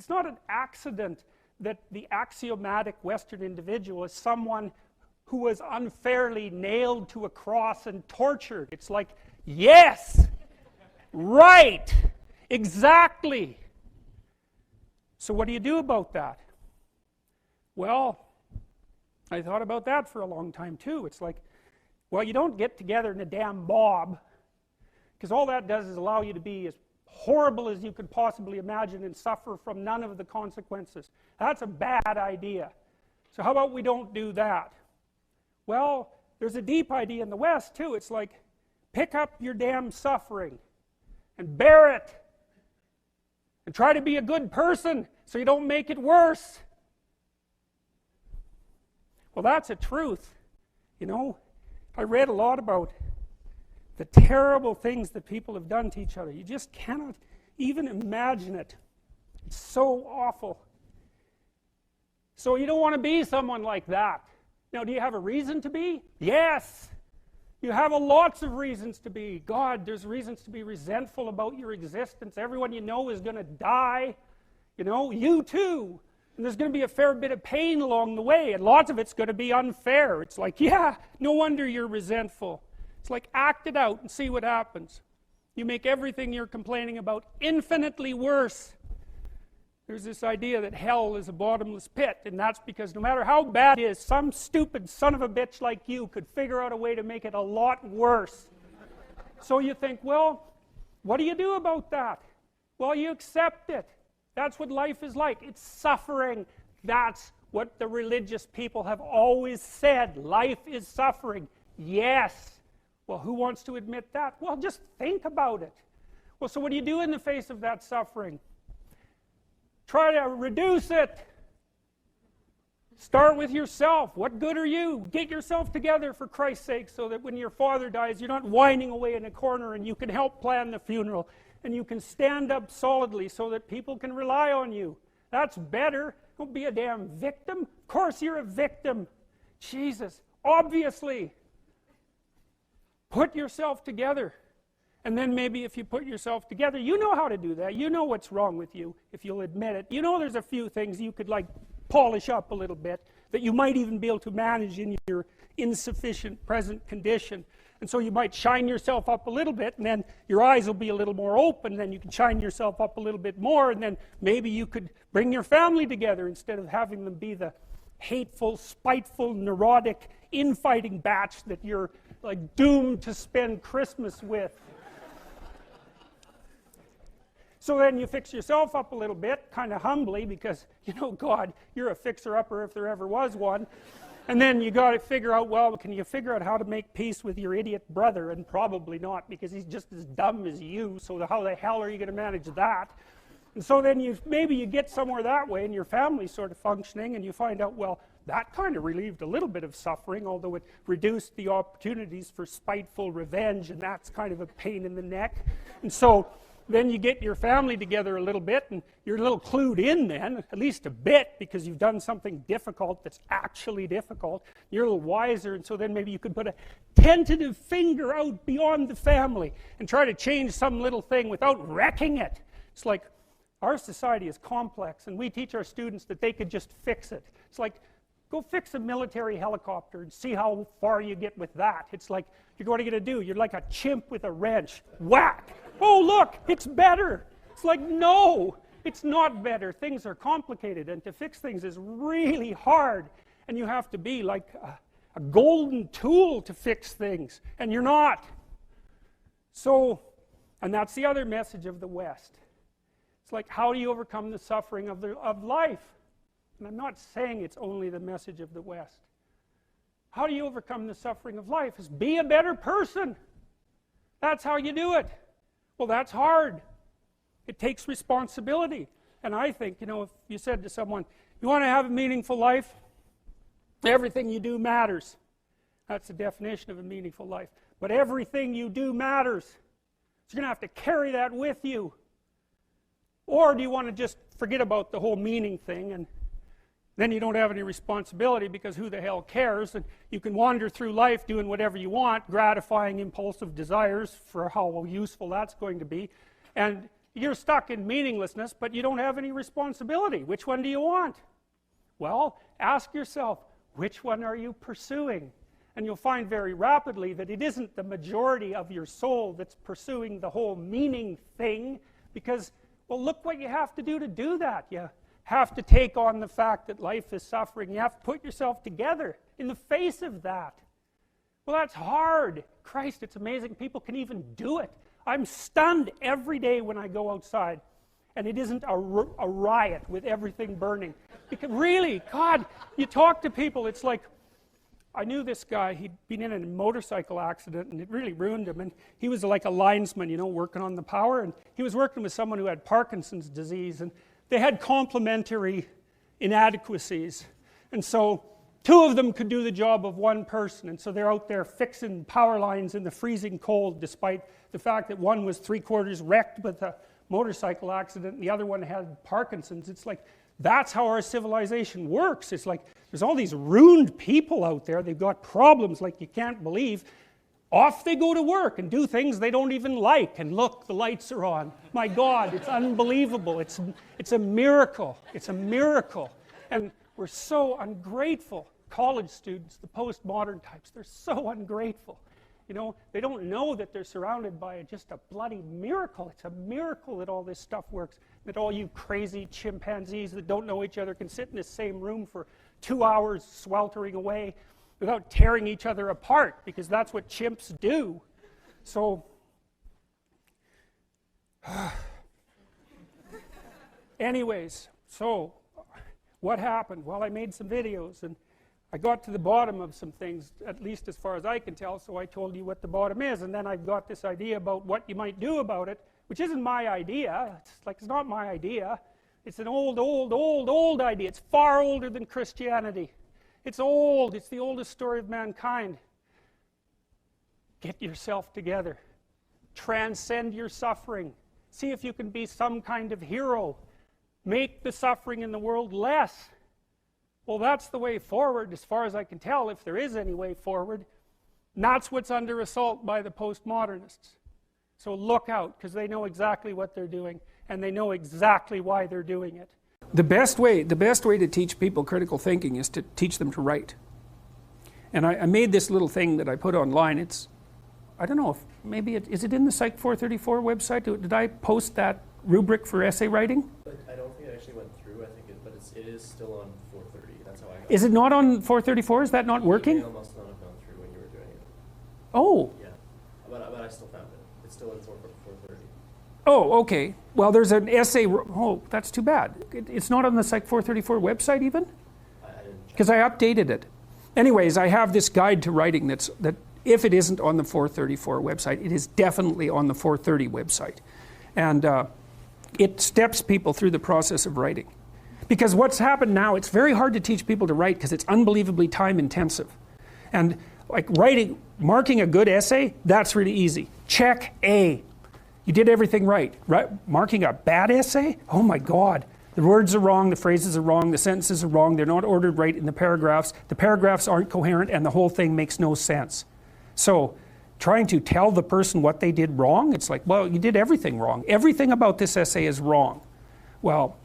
it's not an accident that the axiomatic Western individual is someone who was unfairly nailed to a cross and tortured. It's like, yes, right, exactly. So what do you do about that? Well, I thought about that for a long time too. It's like, well, you don't get together in a damn mob, because all that does is allow you to be as horrible as you could possibly imagine and suffer from none of the consequences. That's a bad idea. So how about we don't do that? Well, there's a deep idea in the West too. It's like, pick up your damn suffering and bear it and try to be a good person so you don't make it worse. Well, that's a truth. You know, I read a lot about the terrible things that people have done to each other. You just cannot even imagine it. It's so awful. So you don't want to be someone like that. Now, do you have a reason to be? Yes. You have lots of reasons to be. God, there's reasons to be resentful about your existence. Everyone you know is going to die. You know, you too. And there's going to be a fair bit of pain along the way, and lots of it's going to be unfair. It's like, yeah, no wonder you're resentful. It's like, act it out and see what happens. You make everything you're complaining about infinitely worse. There's this idea that hell is a bottomless pit, and that's because no matter how bad it is, some stupid son of a bitch like you could figure out a way to make it a lot worse. So you think, well, what do you do about that? Well, you accept it. That's what life is like. It's suffering. That's what the religious people have always said. Life is suffering. Yes. Well, who wants to admit that? Well, just think about it. Well, so what do you do in the face of that suffering? Try to reduce it. Start with yourself. What good are you? Get yourself together, for Christ's sake, so that when your father dies, you're not whining away in a corner, and you can help plan the funeral, and you can stand up solidly so that people can rely on you. That's better. Don't be a damn victim. Of course you're a victim. Jesus, obviously. Put yourself together. And then maybe if you put yourself together, you know how to do that. You know what's wrong with you, if you'll admit it. You know there's a few things you could like polish up a little bit that you might even be able to manage in your insufficient present condition. And so you might shine yourself up a little bit, and then your eyes will be a little more open, and then you can shine yourself up a little bit more, and then maybe you could bring your family together instead of having them be the hateful, spiteful, neurotic, infighting batch that you're like doomed to spend Christmas with. So then you fix yourself up a little bit, kind of humbly, because, you know, God, you're a fixer-upper if there ever was one. And then you got to figure out, well, can you figure out how to make peace with your idiot brother? And probably not, because he's just as dumb as you, so how the hell are you going to manage that? And so then maybe you get somewhere that way, and your family's sort of functioning, and you find out, well, that kind of relieved a little bit of suffering, although it reduced the opportunities for spiteful revenge, and that's kind of a pain in the neck. And so then you get your family together a little bit, and you're a little clued in then, at least a bit, because you've done something difficult that's actually difficult. You're a little wiser, and so then maybe you could put a tentative finger out beyond the family and try to change some little thing without wrecking it. It's like, our society is complex, and we teach our students that they could just fix it. It's like, go fix a military helicopter and see how far you get with that. It's like, what are you going to do? You're like a chimp with a wrench. Whack! Oh, look, it's better. It's like, no, it's not better. Things are complicated, and to fix things is really hard. And you have to be like a golden tool to fix things, and you're not. So, and that's the other message of the West. It's like, how do you overcome the suffering of life? And I'm not saying it's only the message of the West. How do you overcome the suffering of life? Is be a better person. That's how you do it. Well, that's hard. It takes responsibility. And I think, you know, if you said to someone, you want to have a meaningful life? Everything you do matters. That's the definition of a meaningful life. But everything you do matters. So you're going to have to carry that with you. Or do you want to just forget about the whole meaning thing, and then you don't have any responsibility, because who the hell cares? And you can wander through life doing whatever you want, gratifying impulsive desires for how useful that's going to be. And You're stuck in meaninglessness, but you don't have any responsibility. Which one do you want? Well, ask yourself, which one are you pursuing? And you'll find very rapidly that it isn't the majority of your soul that's pursuing the whole meaning thing, because, well, look what you have to do that. You have to take on the fact that life is suffering. You have to put yourself together in the face of that. Well, that's hard. Christ, it's amazing people can even do it. I'm stunned every day when I go outside and it isn't a riot with everything burning. Because really, God, you talk to people, it's like, I knew this guy, he'd been in a motorcycle accident and it really ruined him, and he was like a linesman, you know, working on the power, and he was working with someone who had Parkinson's disease, and they had complementary inadequacies, and so two of them could do the job of one person, and so they're out there fixing power lines in the freezing cold, despite the fact that one was 3/4 wrecked with a motorcycle accident and the other one had Parkinson's. It's like, that's how our civilization works. It's like, there's all these ruined people out there, they've got problems like you can't believe. Off they go to work and do things they don't even like, and look, the lights are on. My God, it's unbelievable. It's a miracle. It's a miracle. And we're so ungrateful. College students, the postmodern types, they're so ungrateful. You know, they don't know that they're surrounded by just a bloody miracle. It's a miracle that all this stuff works, that all you crazy chimpanzees that don't know each other can sit in the same room for 2 hours sweltering away without tearing each other apart, because that's what chimps do. So, anyways, so what happened? Well, I made some videos and I got to the bottom of some things, at least as far as I can tell, so I told you what the bottom is, and then I got this idea about what you might do about it, which isn't my idea. It's not my idea. It's an old idea. It's far older than Christianity. It's old. It's the oldest story of mankind. Get yourself together. Transcend your suffering. See if you can be some kind of hero. Make the suffering in the world less. Well, that's the way forward, as far as I can tell, if there is any way forward. And that's what's under assault by the postmodernists. So look out, because they know exactly what they're doing, and they know exactly why they're doing it. The best way to teach people critical thinking is to teach them to write. And I made this little thing that I put online. It's, I don't know if, maybe is it in the Psych 434 website? Did I post that rubric for essay writing? I don't think it actually went through, I think but it is still on 430. That's how I got it. Is it not on 434? Is that not working? The email must not have gone through when you were doing it. Oh. Yeah, but I still found it. It's still in 430. Oh, okay. Well, there's an essay. Oh, that's too bad. It's not on the Psych 434 website even? I didn't check. Because I updated it. Anyways, I have this guide to writing that if it isn't on the 434 website, it is definitely on the 430 website. And it steps people through the process of writing. Because what's happened now, it's very hard to teach people to write because it's unbelievably time intensive. And like marking a good essay, that's really easy. Check A. You did everything right. Marking a bad essay? Oh my God. The words are wrong, the phrases are wrong, the sentences are wrong, they're not ordered right in the paragraphs aren't coherent, and the whole thing makes no sense. So, trying to tell the person what they did wrong, it's like, well, you did everything wrong. Everything about this essay is wrong. Well,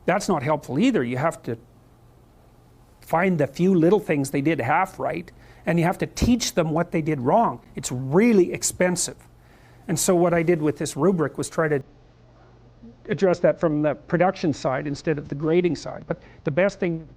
that's not helpful either. You have to find the few little things they did half right, and you have to teach them what they did wrong. It's really expensive. And so what I did with this rubric was try to address that from the production side instead of the grading side. But the best thing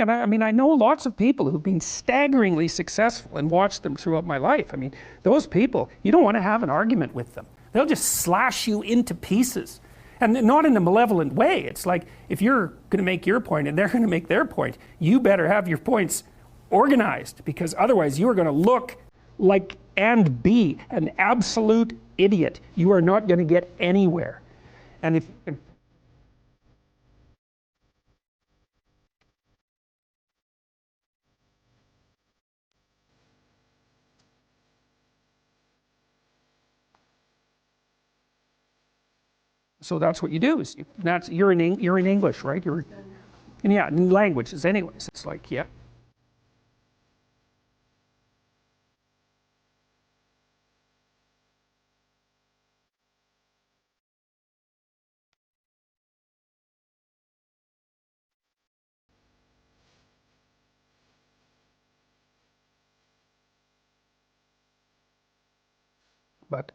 And I mean, I know lots of people who've been staggeringly successful and watched them throughout my life. I mean, those people, you don't want to have an argument with them. They'll just slash you into pieces. And not in a malevolent way. It's like, if you're going to make your point and they're going to make their point, you better have your points organized, because otherwise you are going to look like and be an absolute idiot. You are not going to get anywhere. And if so that's what you do. Is you're in English, right? And yeah, in languages anyways. It's like, yeah. But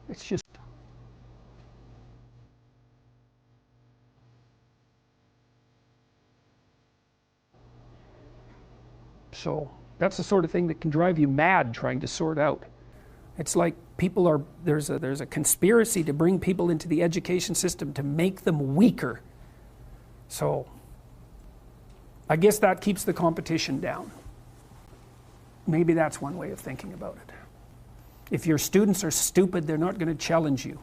it's just, so that's the sort of thing that can drive you mad trying to sort out. It's like there's a conspiracy to bring people into the education system to make them weaker. So I guess that keeps the competition down. Maybe that's one way of thinking about it. If your students are stupid, they're not going to challenge you.